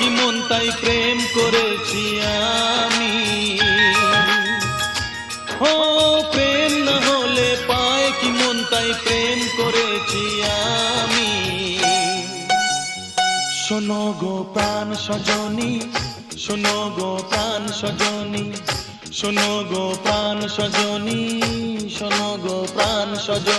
কি মন তাই প্রেম করেছি আমি। ও প্রেম না হলে পায় কি মন তাই প্রেম করেছি আমি। শোনো গো প্রাণ সজনী, শোনো গো প্রাণ সজনী, শোনো গো প্রাণ সজনী, শোনো গো প্রাণ সজনী।